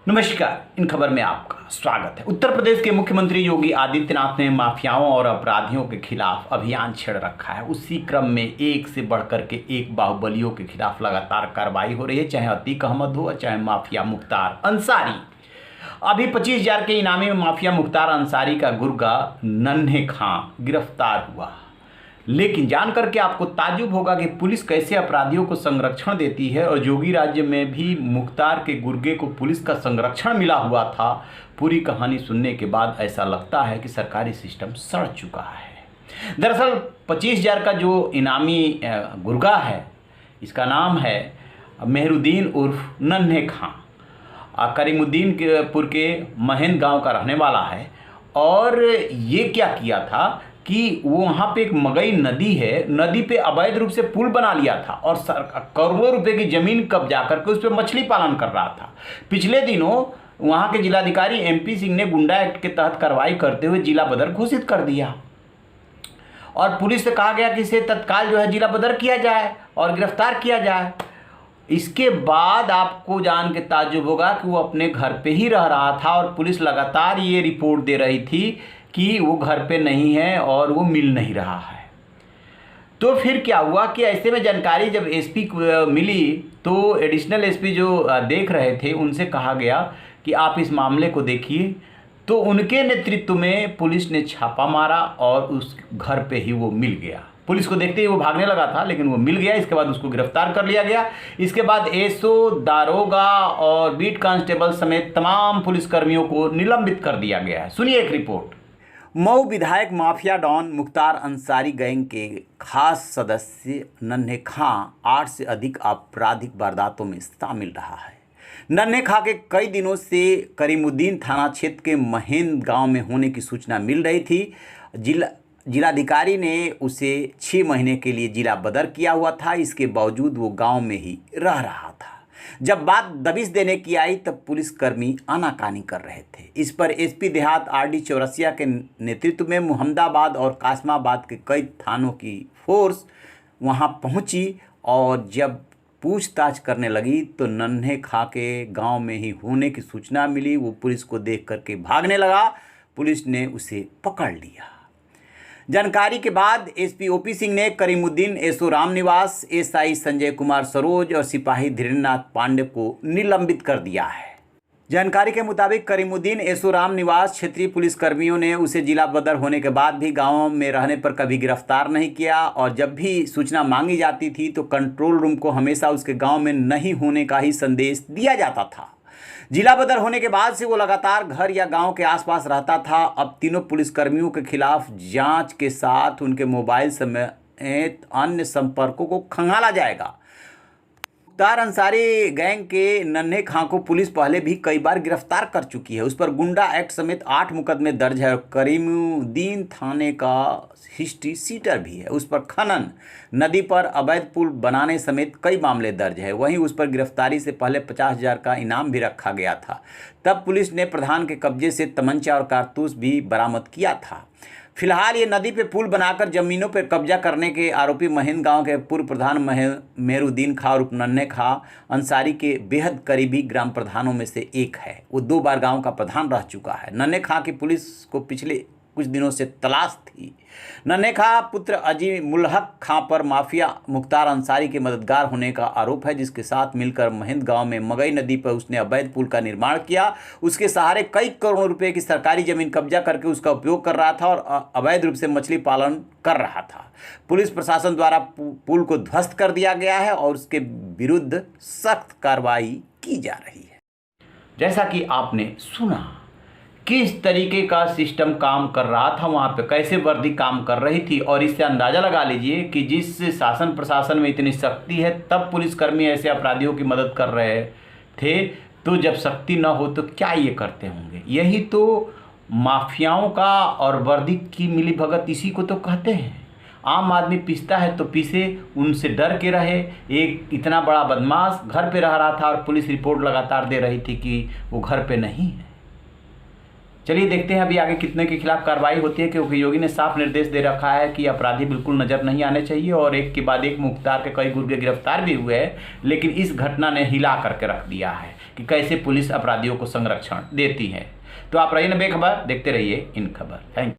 नमस्कार। इन खबर में आपका स्वागत है। उत्तर प्रदेश के मुख्यमंत्री योगी आदित्यनाथ ने माफियाओं और अपराधियों के खिलाफ अभियान छेड़ रखा है। उसी क्रम में एक से बढ़कर के एक बाहुबलियों के खिलाफ लगातार कार्रवाई हो रही है, चाहे अतीक अहमद हो चाहे माफिया मुख्तार अंसारी। अभी 25,000 के इनामी में माफिया मुख्तार अंसारी का गुर्गा नन्हे खां गिरफ्तार हुआ। लेकिन जानकर के आपको ताज्जुब होगा कि पुलिस कैसे अपराधियों को संरक्षण देती है और योगी राज्य में भी मुख्तार के गुर्गे को पुलिस का संरक्षण मिला हुआ था। पूरी कहानी सुनने के बाद ऐसा लगता है कि सरकारी सिस्टम सड़ चुका है। दरअसल 25,000 का जो इनामी गुर्गा है, इसका नाम है मेहरुद्दीन उर्फ नन्हे खां। करीमुद्दीनपुर के महेंद्र गांव का रहने वाला है। और ये क्या किया था कि वो वहाँ पे एक मगई नदी है, नदी पे अवैध रूप से पुल बना लिया था और करोड़ों रुपए की ज़मीन कब्जा करके उस पर मछली पालन कर रहा था। पिछले दिनों वहाँ के जिलाधिकारी MP सिंह ने गुंडा एक्ट के तहत कार्रवाई करते हुए जिला बदर घोषित कर दिया और पुलिस से कहा गया कि इसे तत्काल जो है जिला बदर किया जाए और गिरफ्तार किया जाए। इसके बाद आपको जान के ताज्जुब होगा कि वो अपने घर पे ही रह रहा था और पुलिस लगातार ये रिपोर्ट दे रही थी कि वो घर पे नहीं है और वो मिल नहीं रहा है। तो फिर क्या हुआ कि ऐसे में जानकारी जब SP को मिली तो एडिशनल SP जो देख रहे थे उनसे कहा गया कि आप इस मामले को देखिए। तो उनके नेतृत्व में पुलिस ने छापा मारा और उस घर पे ही वो मिल गया। पुलिस को देखते ही वो भागने लगा था, लेकिन वो मिल गया। इसके बाद उसको गिरफ्तार कर लिया गया। इसके बाद SO, दारोगा और बीट कांस्टेबल समेत तमाम पुलिसकर्मियों को निलंबित कर दिया गया है। सुनिए एक रिपोर्ट। मऊ विधायक mafia don Mukhtar Ansari gang के खास सदस्य नन्हे खां 8 से अधिक आपराधिक वारदातों में शामिल रहा है। नन्हे खां के कई दिनों से करीमुद्दीन थाना क्षेत्र के महेंद्र गांव में होने की सूचना मिल रही थी। जिलाधिकारी ने उसे 6 महीने के लिए जिला बदर किया हुआ था। इसके बावजूद वो गांव में ही रह रहा था। जब बात दबिश देने की आई तब पुलिसकर्मी आनाकानी कर रहे थे। इस पर SP देहात RD चौरसिया के नेतृत्व में मुहम्मदाबाद और कासमाबाद के कई थानों की फोर्स वहां पहुंची और जब पूछताछ करने लगी तो नन्हे खां के गांव में ही होने की सूचना मिली। वो पुलिस को देख करके भागने लगा। पुलिस ने उसे पकड़ लिया। जानकारी के बाद SP OP सिंह ने करीमुद्दीन SO रामनिवास, SI संजय कुमार सरोज और सिपाही धीरेन्द्रनाथ पांडे को निलंबित कर दिया है। जानकारी के मुताबिक करीमुद्दीन SO रामनिवास क्षेत्रीय पुलिसकर्मियों ने उसे जिला बदर होने के बाद भी गांव में रहने पर कभी गिरफ्तार नहीं किया और जब भी सूचना मांगी जाती थी तो कंट्रोल रूम को हमेशा उसके गाँव में नहीं होने का ही संदेश दिया जाता था। जिला बदर होने के बाद से वो लगातार घर या गांव के आसपास रहता था। अब तीनों पुलिसकर्मियों के खिलाफ जांच के साथ उनके मोबाइल समेत अन्य संपर्कों को खंगाला जाएगा। मुख्तार अंसारी गैंग के नन्हे खां को पुलिस पहले भी कई बार गिरफ्तार कर चुकी है। उस पर गुंडा एक्ट समेत 8 मुकदमे दर्ज है और करीमुद्दीन थाने का हिस्ट्री सीटर भी है। उस पर खनन, नदी पर अवैध पुल बनाने समेत कई मामले दर्ज है। वहीं उस पर गिरफ्तारी से पहले 50,000 का इनाम भी रखा गया था। तब पुलिस ने प्रधान के कब्जे से तमंचा और कारतूस भी बरामद किया था। फिलहाल ये नदी पे पुल बनाकर जमीनों पर कब्जा करने के आरोपी महेंद्र गांव के पूर्व प्रधान मेहरुद्दीन खां और नन्हे खां अंसारी के बेहद करीबी ग्राम प्रधानों में से एक है। वो 2 बार गांव का प्रधान रह चुका है। नन्हे खां की पुलिस को पिछले कुछ दिनों से तलाश थी। नन्हे खां पुत्र अजीमुलहक खां पर माफिया मुख्तार अंसारी के मददगार होने का आरोप है, जिसके साथ मिलकर महेंद्र गांव में मगई नदी पर उसने अवैध पुल का निर्माण किया। उसके सहारे कई करोड़ रुपए की सरकारी जमीन कब्जा करके उसका उपयोग कर रहा था और अवैध रूप से मछली पालन कर रहा था। पुलिस प्रशासन द्वारा पुल को ध्वस्त कर दिया गया है और उसके विरुद्ध सख्त कार्रवाई की जा रही है। जैसा कि आपने सुना किस तरीके का सिस्टम काम कर रहा था वहाँ पे, कैसे वर्दी काम कर रही थी। और इससे अंदाज़ा लगा लीजिए कि जिस शासन प्रशासन में इतनी शक्ति है तब पुलिसकर्मी ऐसे अपराधियों की मदद कर रहे थे, तो जब शक्ति न हो तो क्या ये करते होंगे। यही तो माफियाओं का और वर्दी की मिलीभगत इसी को तो कहते हैं। आम आदमी पीसता है तो पीसे, उनसे डर के रहे। एक इतना बड़ा बदमाश घर पे रह रहा था और पुलिस रिपोर्ट लगातार दे रही थी कि वो घर पे नहीं है। चलिए देखते हैं अभी आगे कितने के खिलाफ कार्रवाई होती है, क्योंकि योगी ने साफ निर्देश दे रखा है कि अपराधी बिल्कुल नजर नहीं आने चाहिए। और एक के बाद एक मुख्तार के कई गुर्गे गिरफ्तार भी हुए हैं, लेकिन इस घटना ने हिला करके रख दिया है कि कैसे पुलिस अपराधियों को संरक्षण देती है। तो आप रहिए ना बेखबर, देखते रहिए इन खबर। Thank you.